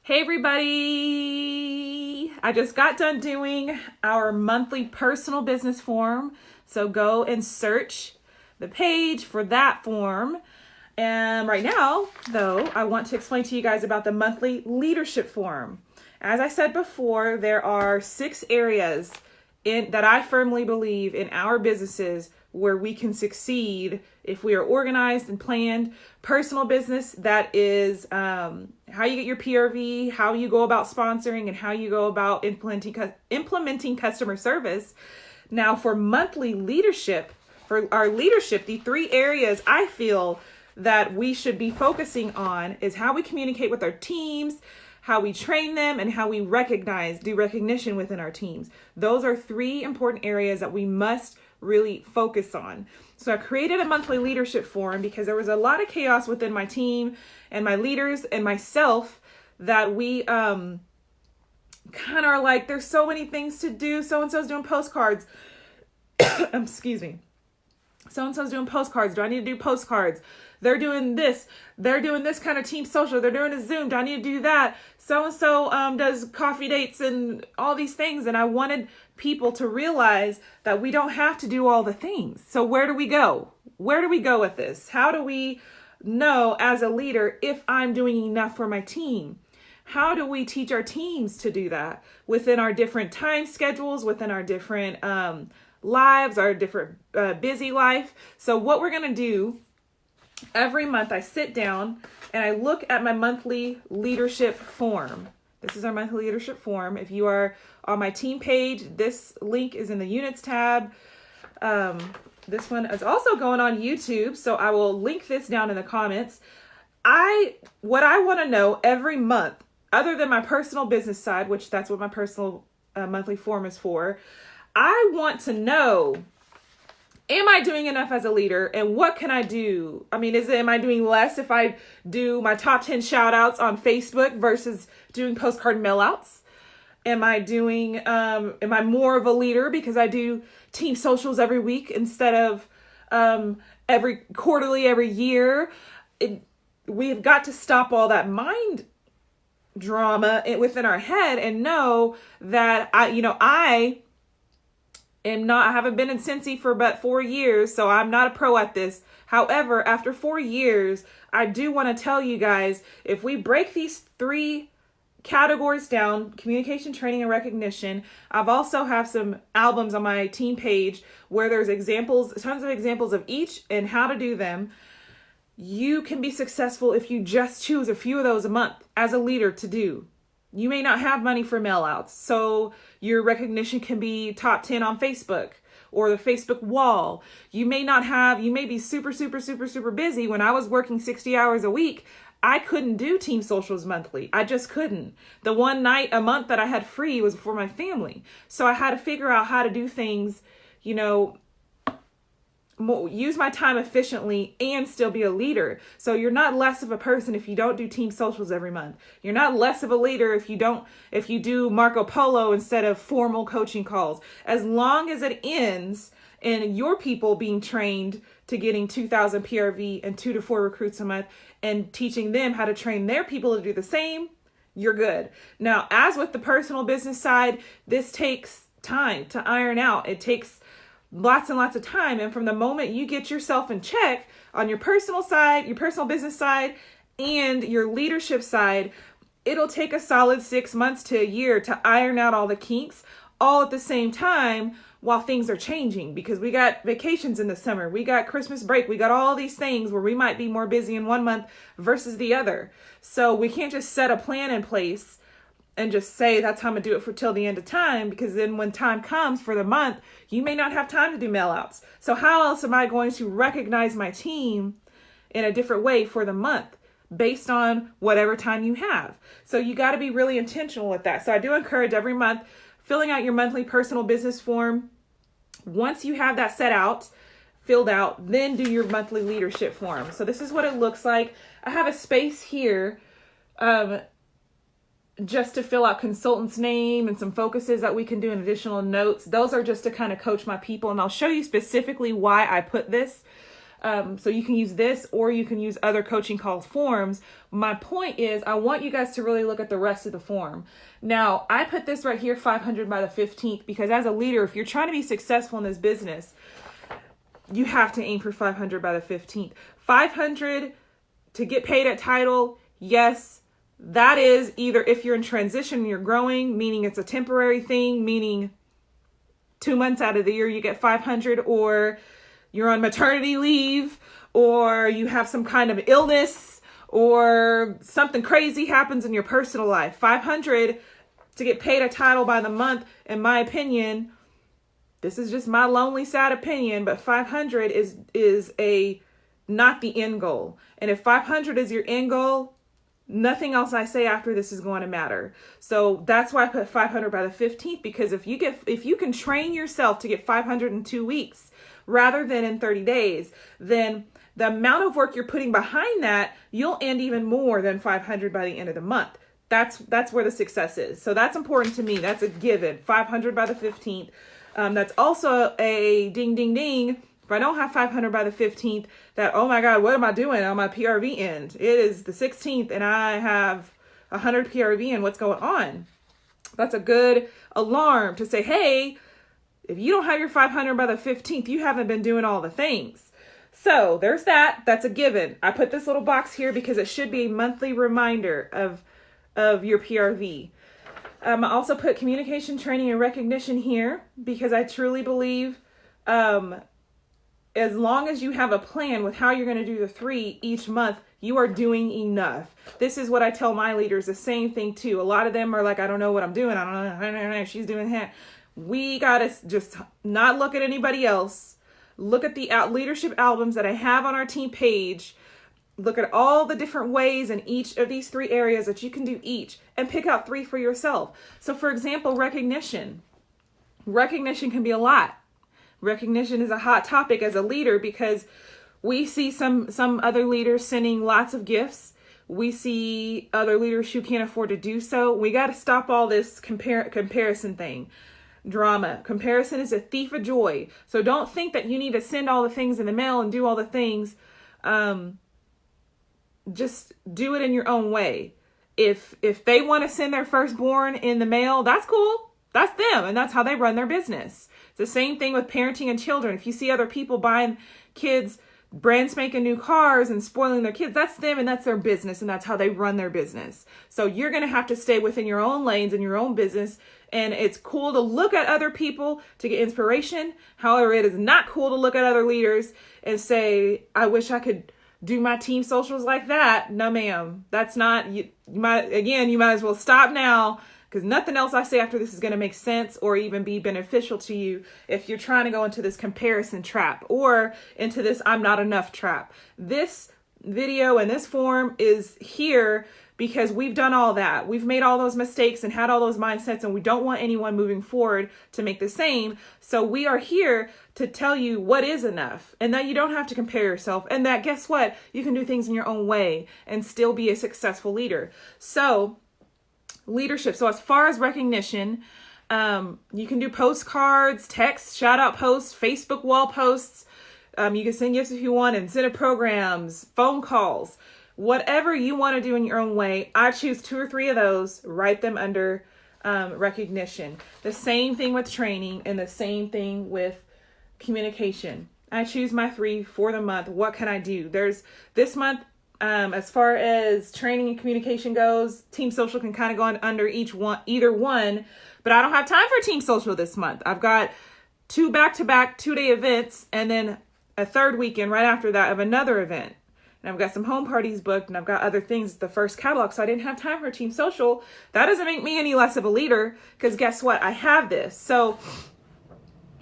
Hey everybody! I just got done doing our monthly personal business form. So go and search the page for that form. And right now, though, I want to explain to you guys about the monthly leadership form. As I said before, there are 6 areas that I firmly believe in our businesses where we can succeed if we are organized and planned. Personal business, that is how you get your PRV, how you go about sponsoring, and how you go about implementing customer service. Now for monthly leadership, for our leadership, the 3 areas I feel that we should be focusing on is how we communicate with our teams, how we train them, and how we do recognition within our teams. Those are 3 important areas that we must really focus on. So I created a monthly leadership forum because there was a lot of chaos within my team and my leaders and myself that we kind of are like, there's so many things to do. So-and-so's doing postcards. Excuse me. So-and-so's doing postcards. Do I need to do postcards? They're doing this. They're doing this kind of team social. They're doing a Zoom. Do I need to do that? So-and-so does coffee dates and all these things. And I wanted people to realize that we don't have to do all the things. So where do we go? Where do we go with this? How do we know as a leader if I'm doing enough for my team? How do we teach our teams to do that within our different time schedules, within our different lives, our different busy life? So what we're going to do every month, I sit down and I look at my monthly leadership form. This is our monthly leadership form. If you are on my team page, this link is in the units tab. This one is also going on YouTube, so I will link this down in the comments. What I want to know every month, other than my personal business side, which that's what my personal monthly form is for, I want to know, am I doing enough as a leader, and what can I do? I mean, am I doing less if I do my top 10 shout outs on Facebook versus doing postcard mail outs? Am I more of a leader because I do team socials every week instead of every year? We've got to stop all that mind drama within our head and know that I haven't been in Scentsy for about 4 years, so I'm not a pro at this. However, after 4 years, I do want to tell you guys, if we break these 3 categories down, communication, training, and recognition, I've also have some albums on my team page where there's tons of examples of each and how to do them. You can be successful if you just choose a few of those a month as a leader to do. You may not have money for mail outs, so your recognition can be top 10 on Facebook or the Facebook wall. You may be super, super, super, super busy. When I was working 60 hours a week, I couldn't do team socials monthly. I just couldn't. The one night a month that I had free was for my family. So I had to figure out how to do things, use my time efficiently and still be a leader. So you're not less of a person if you don't do team socials every month. You're not less of a leader if you do Marco Polo instead of formal coaching calls. As long as it ends in your people being trained to getting 2,000 PRV and 2 to 4 recruits a month and teaching them how to train their people to do the same, you're good. Now, as with the personal business side, this takes time to iron out. It takes lots and lots of time. And from the moment you get yourself in check on your personal side, your personal business side, and your leadership side, it'll take a solid 6 months to a year to iron out all the kinks all at the same time while things are changing, because we got vacations in the summer, we got Christmas break, we got all these things where we might be more busy in one month versus the other. So we can't just set a plan in place and just say that's how I'm gonna do it for till the end of time, because then when time comes for the month, you may not have time to do mail outs. So how else am I going to recognize my team in a different way for the month based on whatever time you have? So you got to be really intentional with that. So I do encourage every month filling out your monthly personal business form. Once you have that filled out, then do your monthly leadership form. So this is what it looks like. I have a space here just to fill out consultant's name and some focuses that we can do in additional notes. Those are just to kind of coach my people. And I'll show you specifically why I put this. So you can use this, or you can use other coaching call forms. My point is, I want you guys to really look at the rest of the form. Now, I put this right here, 500 by the 15th, because as a leader, if you're trying to be successful in this business, you have to aim for 500 by the 15th. 500 to get paid at title. Yes, that is either if you're in transition, you're growing, meaning it's a temporary thing, meaning 2 months out of the year you get 500, or you're on maternity leave, or you have some kind of illness, or something crazy happens in your personal life. 500 to get paid a title by the month, in my opinion, this is just my lonely, sad opinion, but 500 is not the end goal. And if 500 is your end goal, nothing else I say after this is going to matter. So that's why I put 500 by the 15th, because if you can train yourself to get 500 in 2 weeks rather than in 30 days, then the amount of work you're putting behind that, you'll end even more than 500 by the end of the month. That's where the success is. So that's important to me. That's a given. 500 by the 15th. That's also a ding, ding, ding. If I don't have 500 by the 15th, that, oh my God, what am I doing on my PRV end? It is the 16th and I have 100 PRV and what's going on? That's a good alarm to say, hey, if you don't have your 500 by the 15th, you haven't been doing all the things. So there's that. That's a given. I put this little box here because it should be a monthly reminder of your PRV. I also put communication, training, and recognition here because I truly believe as long as you have a plan with how you're going to do the 3 each month, you are doing enough. This is what I tell my leaders, the same thing too. A lot of them are like, I don't know what I'm doing. I don't know. She's doing that. We got to just not look at anybody else. Look at the leadership albums that I have on our team page. Look at all the different ways in each of these 3 areas that you can do each, and pick out 3 for yourself. So for example, recognition. Recognition can be a lot. Recognition is a hot topic as a leader because we see some other leaders sending lots of gifts. We see other leaders who can't afford to do so. We got to stop all this comparison thing. Drama. Comparison is a thief of joy. So don't think that you need to send all the things in the mail and do all the things. Just do it in your own way. If they want to send their firstborn in the mail, that's cool. That's them, and that's how they run their business. It's the same thing with parenting and children. If you see other people buying kids brand spanking new cars and spoiling their kids, that's them and that's their business, and that's how they run their business. So you're going to have to stay within your own lanes and your own business. And it's cool to look at other people to get inspiration. However, it is not cool to look at other leaders and say, I wish I could do my team socials like that. No, ma'am. That's not, you might as well stop now, because nothing else I say after this is going to make sense or even be beneficial to you if you're trying to go into this comparison trap or into this I'm not enough trap. This video and this form is here because we've done all that. We've made all those mistakes and had all those mindsets, and we don't want anyone moving forward to make the same. So we are here to tell you what is enough, and that you don't have to compare yourself, and that guess what? You can do things in your own way and still be a successful leader. So leadership. So as far as recognition, you can do postcards, text, shout out posts, Facebook wall posts. You can send gifts if you want, incentive programs, phone calls. Whatever you want to do in your own way, I choose 2 or 3 of those, write them under recognition. The same thing with training and the same thing with communication. I choose my 3 for the month. What can I do? There's this month, as far as training and communication goes, Team Social can kind of go under either one, but I don't have time for Team Social this month. I've got 2 back-to-back 2-day events and then a 3rd weekend right after that of another event. And I've got some home parties booked, and I've got other things, the first catalog, so I didn't have time for Team Social. That doesn't make me any less of a leader, because guess what? I have this. So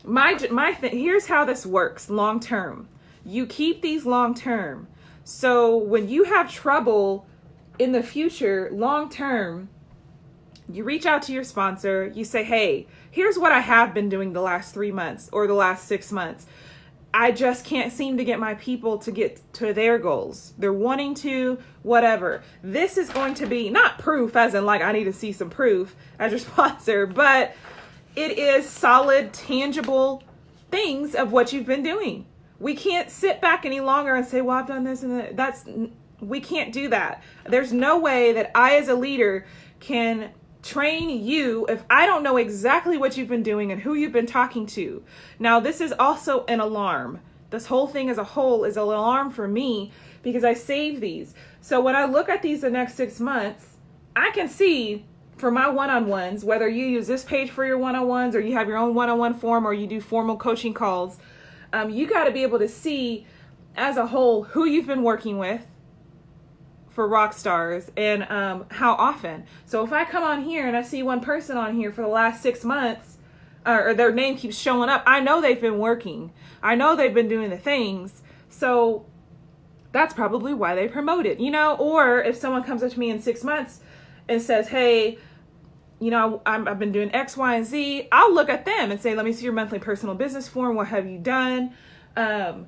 here's how this works long term. You keep these long term. So when you have trouble in the future, long term, you reach out to your sponsor. You say, hey, here's what I have been doing the last 3 months or the last 6 months. I just can't seem to get my people to get to their goals. They're wanting to, whatever. This is going to be not proof as in like I need to see some proof as your sponsor, but it is solid, tangible things of what you've been doing. We can't sit back any longer and say, well, I've done this and that. We can't do that. There's no way that I as a leader can train you if I don't know exactly what you've been doing and who you've been talking to. Now, this is also an alarm. This whole thing as a whole is an alarm for me because I save these. So when I look at these the next 6 months, I can see for my one-on-ones, whether you use this page for your one-on-ones or you have your own one-on-one form or you do formal coaching calls, you got to be able to see as a whole who you've been working with for rock stars and how often. So if I come on here and I see one person on here for the last 6 months, or their name keeps showing up, I know they've been working. I know they've been doing the things. So that's probably why they promoted, or if someone comes up to me in 6 months and says, hey, I've been doing X, Y, and Z, I'll look at them and say, let me see your monthly personal business form. What have you done? I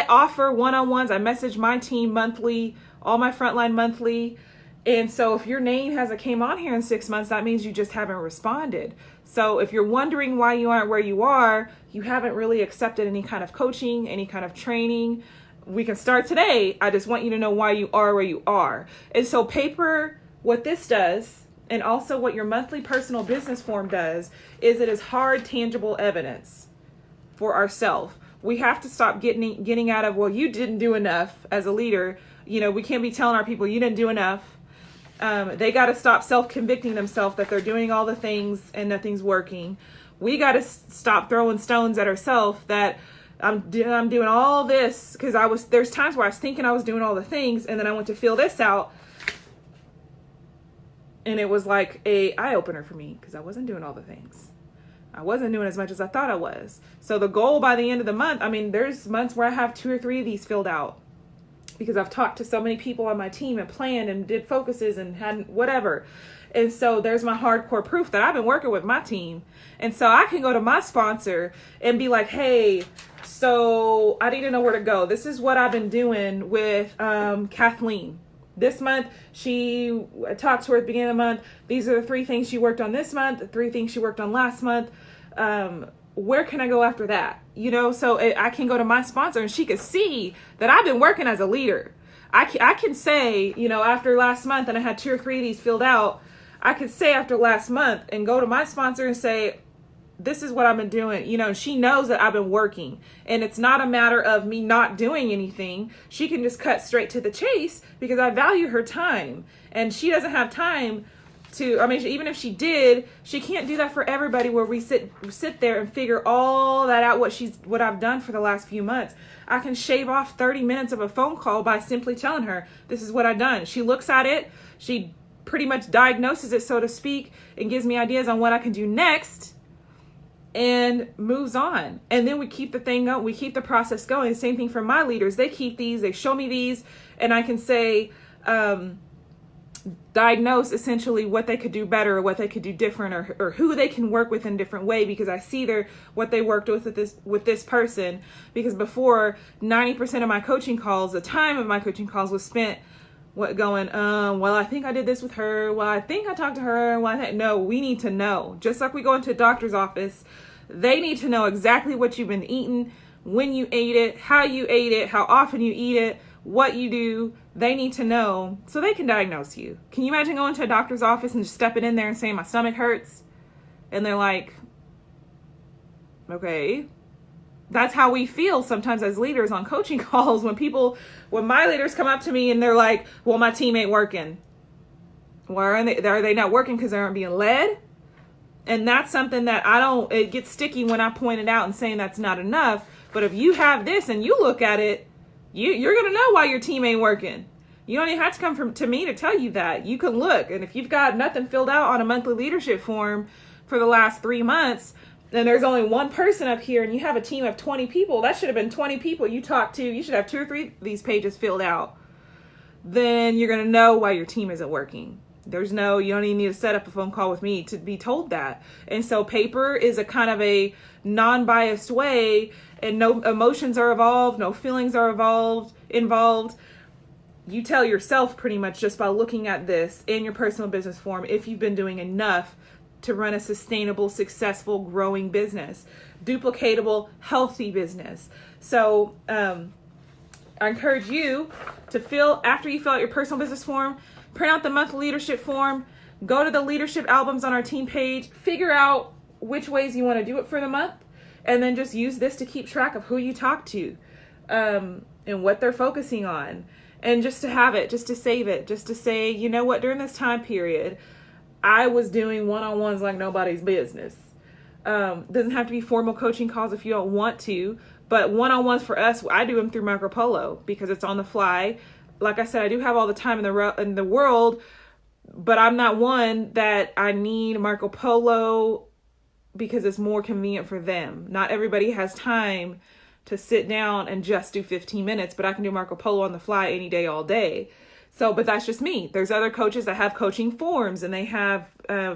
offer one-on-ones. I message my team monthly, all my frontline monthly. And so if your name hasn't came on here in 6 months, that means you just haven't responded. So if you're wondering why you aren't where you are, you haven't really accepted any kind of coaching, any kind of training. We can start today. I just want you to know why you are where you are. And so paper, what this does, and also what your monthly personal business form does, is it is hard, tangible evidence for ourselves. We have to stop getting out of, well, you didn't do enough as a leader. We can't be telling our people you didn't do enough. They got to stop self-convicting themselves that they're doing all the things and nothing's working. We got to stop throwing stones at ourselves that I'm doing all this because there's times where I was thinking I was doing all the things and then I went to fill this out and it was like a eye-opener for me because I wasn't doing all the things. I wasn't doing as much as I thought I was. So the goal by the end of the month, there's months where I have 2 or 3 of these filled out because I've talked to so many people on my team and planned and did focuses and had whatever. And so there's my hardcore proof that I've been working with my team. And so I can go to my sponsor and be like, hey, so I need to know where to go. This is what I've been doing with Kathleen. This month, I talked to her at the beginning of the month. These are the 3 things she worked on this month, the 3 things she worked on last month. Where can I go after that? So I can go to my sponsor and she can see that I've been working as a leader. I can say, after last month, and I had 2 or 3 of these filled out, I could say after last month and go to my sponsor and say, this is what I've been doing. She knows that I've been working and it's not a matter of me not doing anything. She can just cut straight to the chase because I value her time and she doesn't have time to, even if she did, she can't do that for everybody where we sit there and figure all that out, what I've done for the last few months. I can shave off 30 minutes of a phone call by simply telling her, this is what I've done. She looks at it, she pretty much diagnoses it, so to speak, and gives me ideas on what I can do next and moves on. And then we keep the thing going, we keep the process going. Same thing for my leaders. They keep these, they show me these, and I can say, diagnose essentially what they could do better or what they could do different or who they can work with in a different way because I see what they worked with this person. Because before, 90% of my coaching calls, the time of my coaching calls was spent well, I think I did this with her. Well, I think I talked to her. No, we need to know. Just like we go into a doctor's office, they need to know exactly what you've been eating, when you ate it, how often you eat it, what you do. They need to know so they can diagnose you. Can you imagine going to a doctor's office and just stepping in there and saying my stomach hurts? And they're like, okay. That's how we feel sometimes as leaders on coaching calls when my leaders come up to me and they're like, well, my team ain't working. Why are they not working? Because they aren't being led? And that's something that it gets sticky when I point it out and saying that's not enough. But if you have this and you look at it, you're going to know why your team ain't working. You don't even have to come to me to tell you that. You can look. And if you've got nothing filled out on a monthly leadership form for the last 3 months, and there's only one person up here and you have a team of 20 people, that should have been 20 people you talked to. You should have 2 or 3 of these pages filled out. Then you're going to know why your team isn't working. You don't even need to set up a phone call with me to be told that. And so paper is a kind of a non-biased way, and no emotions are involved, no feelings are involved. You tell yourself pretty much just by looking at this in your personal business form if you've been doing enough to run a sustainable, successful, growing business, duplicatable, healthy business. So I encourage you to after you fill out your personal business form, print out the monthly leadership form, go to the leadership albums on our team page, figure out which ways you want to do it for the month, and then just use this to keep track of who you talk to and what they're focusing on. And just to have it, just to save it, just to say, you know what, during this time period, I was doing one-on-ones like nobody's business. Doesn't have to be formal coaching calls if you don't want to, but one-on-ones for us, I do them through Marco Polo because it's on the fly. Like I said, I do have all the time in the world, but I'm not one that I need Marco Polo because it's more convenient for them. Not everybody has time to sit down and just do 15 minutes, but I can do Marco Polo on the fly any day, all day. So, but that's just me. There's other coaches that have coaching forms and they have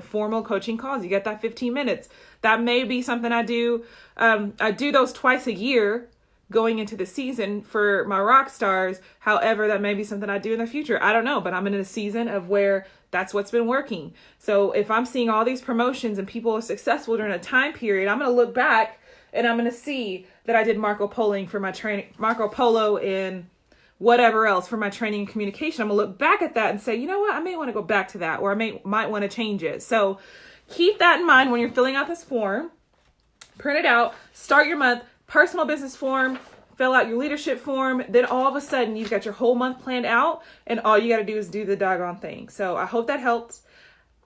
formal coaching calls. You get that 15 minutes. That may be something I do. I do those twice a year going into the season for my rock stars. However, that may be something I do in the future. I don't know, but I'm in a season of where that's what's been working. So if I'm seeing all these promotions and people are successful during a time period, I'm going to look back and I'm going to see that I did Marco Polo for my training, Marco Polo and whatever else for my training and communication. I'm going to look back at that and say, you know what, I may want to go back to that, or I might want to change it. So keep that in mind when you're filling out this form. Print it out, start your month, personal business form, fill out your leadership form. Then all of a sudden you've got your whole month planned out and all you got to do is do the doggone thing. So I hope that helped.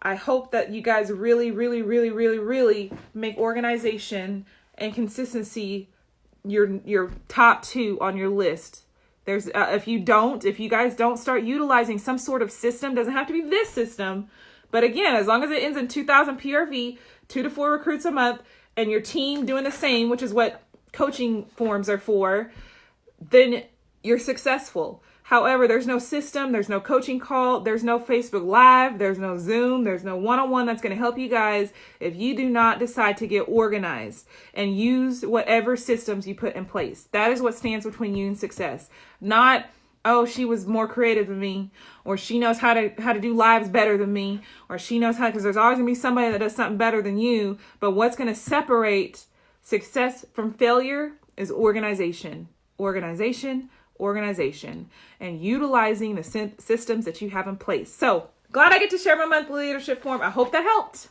I hope that you guys really, really, really, really, really make organization and consistency your top two on your list. There's if you guys don't start utilizing some sort of system, doesn't have to be this system, but again, as long as it ends in 2,000 PRV, 2 to 4 recruits a month, and your team doing the same, which is what coaching forms are for, then you're successful. However, there's no system, there's no coaching call, there's no Facebook Live, there's no Zoom, there's no one-on-one that's going to help you guys if you do not decide to get organized and use whatever systems you put in place. That is what stands between you and success. Not, oh, she was more creative than me, or she knows how to do lives better than me, or she knows how, because there's always going to be somebody that does something better than you. But what's going to separate success from failure is organization, and utilizing the systems that you have in place. So glad I get to share my monthly leadership form. I hope that helped.